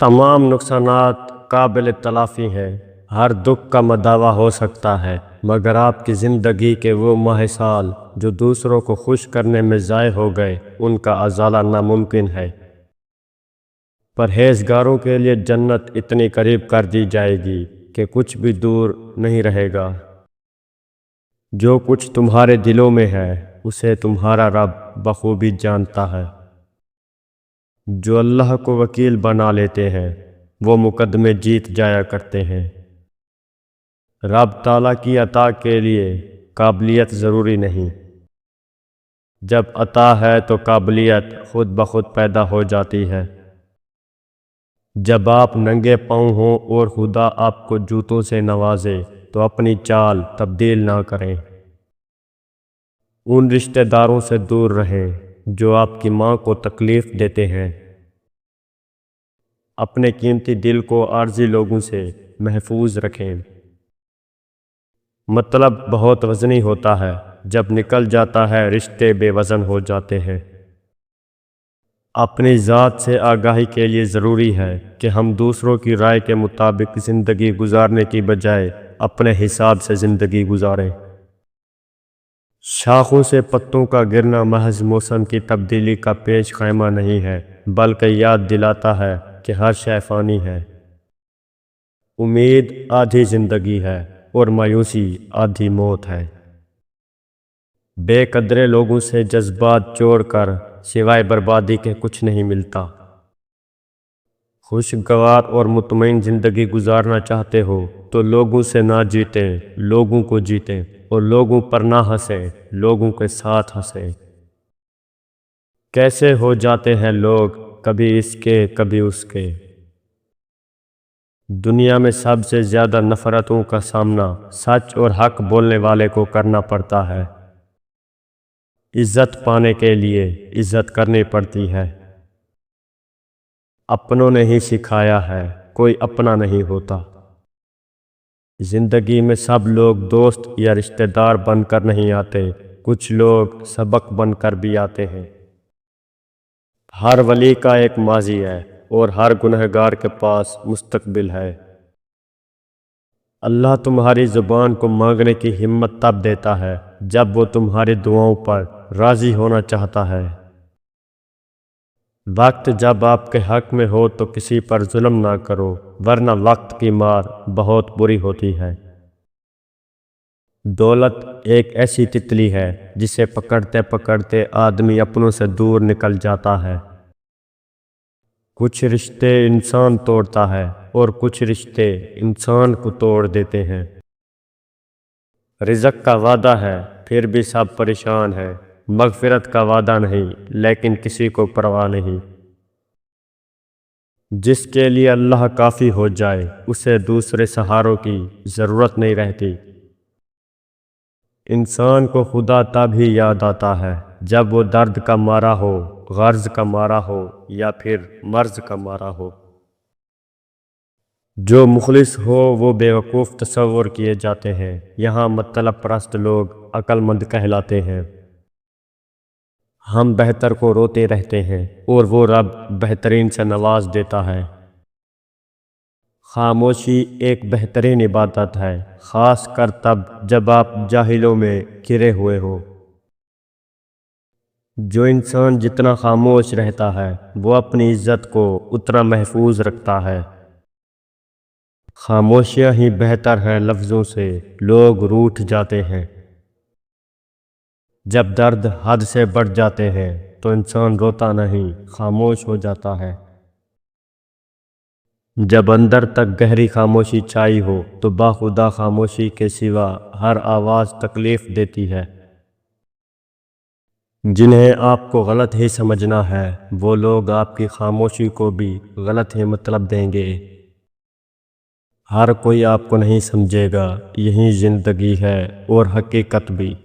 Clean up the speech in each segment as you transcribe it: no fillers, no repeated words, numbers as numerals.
تمام نقصانات قابل تلافی ہیں، ہر دکھ کا مداوع ہو سکتا ہے، مگر آپ کی زندگی کے وہ ماہ سال جو دوسروں کو خوش کرنے میں ضائع ہو گئے ان کا ازالہ ناممکن ہے۔ پرہیزگاروں کے لیے جنت اتنی قریب کر دی جائے گی کہ کچھ بھی دور نہیں رہے گا۔ جو کچھ تمہارے دلوں میں ہے اسے تمہارا رب بخوبی جانتا ہے۔ جو اللہ کو وکیل بنا لیتے ہیں وہ مقدمے جیت جایا کرتے ہیں۔ رب تعالیٰ کی عطا کے لیے قابلیت ضروری نہیں، جب عطا ہے تو قابلیت خود بخود پیدا ہو جاتی ہے۔ جب آپ ننگے پاؤں ہوں اور خدا آپ کو جوتوں سے نوازے تو اپنی چال تبدیل نہ کریں۔ ان رشتہ داروں سے دور رہیں جو آپ کی ماں کو تکلیف دیتے ہیں۔ اپنے قیمتی دل کو عارضی لوگوں سے محفوظ رکھیں۔ مطلب بہت وزنی ہوتا ہے، جب نکل جاتا ہے رشتے بے وزن ہو جاتے ہیں۔ اپنی ذات سے آگاہی کے لیے ضروری ہے کہ ہم دوسروں کی رائے کے مطابق زندگی گزارنے کی بجائے اپنے حساب سے زندگی گزاریں۔ شاخوں سے پتوں کا گرنا محض موسم کی تبدیلی کا پیش خیمہ نہیں ہے، بلکہ یاد دلاتا ہے کہ ہر شے فانی ہے۔ امید آدھی زندگی ہے اور مایوسی آدھی موت ہے۔ بے قدرے لوگوں سے جذبات جوڑ کر سوائے بربادی کے کچھ نہیں ملتا۔ خوشگوار اور مطمئن زندگی گزارنا چاہتے ہو تو لوگوں سے نہ جیتیں، لوگوں کو جیتیں، اور لوگوں پر نہ ہنسیں، لوگوں کے ساتھ ہنسیں۔ کیسے ہو جاتے ہیں لوگ کبھی اس کے کبھی اس کے۔ دنیا میں سب سے زیادہ نفرتوں کا سامنا سچ اور حق بولنے والے کو کرنا پڑتا ہے۔ عزت پانے کے لیے عزت کرنی پڑتی ہے۔ اپنوں نے ہی سکھایا ہے، کوئی اپنا نہیں ہوتا۔ زندگی میں سب لوگ دوست یا رشتہ دار بن کر نہیں آتے، کچھ لوگ سبق بن کر بھی آتے ہیں۔ ہر ولی کا ایک ماضی ہے اور ہر گنہگار کے پاس مستقبل ہے۔ اللہ تمہاری زبان کو مانگنے کی ہمت تب دیتا ہے جب وہ تمہاری دعاؤں پر راضی ہونا چاہتا ہے۔ وقت جب آپ کے حق میں ہو تو کسی پر ظلم نہ کرو، ورنہ وقت کی مار بہت بری ہوتی ہے۔ دولت ایک ایسی تتلی ہے جسے پکڑتے پکڑتے آدمی اپنوں سے دور نکل جاتا ہے۔ کچھ رشتے انسان توڑتا ہے اور کچھ رشتے انسان کو توڑ دیتے ہیں۔ رزق کا وعدہ ہے پھر بھی سب پریشان ہے، مغفرت کا وعدہ نہیں لیکن کسی کو پرواہ نہیں۔ جس کے لیے اللہ کافی ہو جائے اسے دوسرے سہاروں کی ضرورت نہیں رہتی۔ انسان کو خدا تب ہی یاد آتا ہے جب وہ درد کا مارا ہو، غرض کا مارا ہو یا پھر مرض کا مارا ہو۔ جو مخلص ہو وہ بیوقوف تصور کیے جاتے ہیں، یہاں مطلب پرست لوگ عقل مند کہلاتے ہیں۔ ہم بہتر کو روتے رہتے ہیں اور وہ رب بہترین سے نواز دیتا ہے۔ خاموشی ایک بہترین عبادت ہے، خاص کر تب جب آپ جاہلوں میں گھرے ہوئے ہو۔ جو انسان جتنا خاموش رہتا ہے وہ اپنی عزت کو اتنا محفوظ رکھتا ہے۔ خاموشیاں ہی بہتر ہیں لفظوں سے، لوگ روٹھ جاتے ہیں۔ جب درد حد سے بڑھ جاتے ہیں تو انسان روتا نہیں، خاموش ہو جاتا ہے۔ جب اندر تک گہری خاموشی چھائی ہو تو باخدا خاموشی کے سوا ہر آواز تکلیف دیتی ہے۔ جنہیں آپ کو غلط ہی سمجھنا ہے وہ لوگ آپ کی خاموشی کو بھی غلط ہی مطلب دیں گے۔ ہر کوئی آپ کو نہیں سمجھے گا، یہی زندگی ہے اور حقیقت بھی۔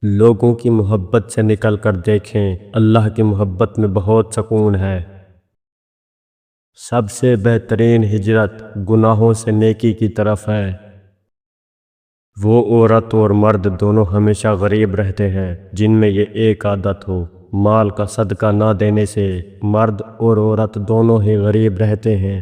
لوگوں کی محبت سے نکل کر دیکھیں، اللہ کی محبت میں بہت سکون ہے۔ سب سے بہترین ہجرت گناہوں سے نیکی کی طرف ہے۔ وہ عورت اور مرد دونوں ہمیشہ غریب رہتے ہیں جن میں یہ ایک عادت ہو، مال کا صدقہ نہ دینے سے مرد اور عورت دونوں ہی غریب رہتے ہیں۔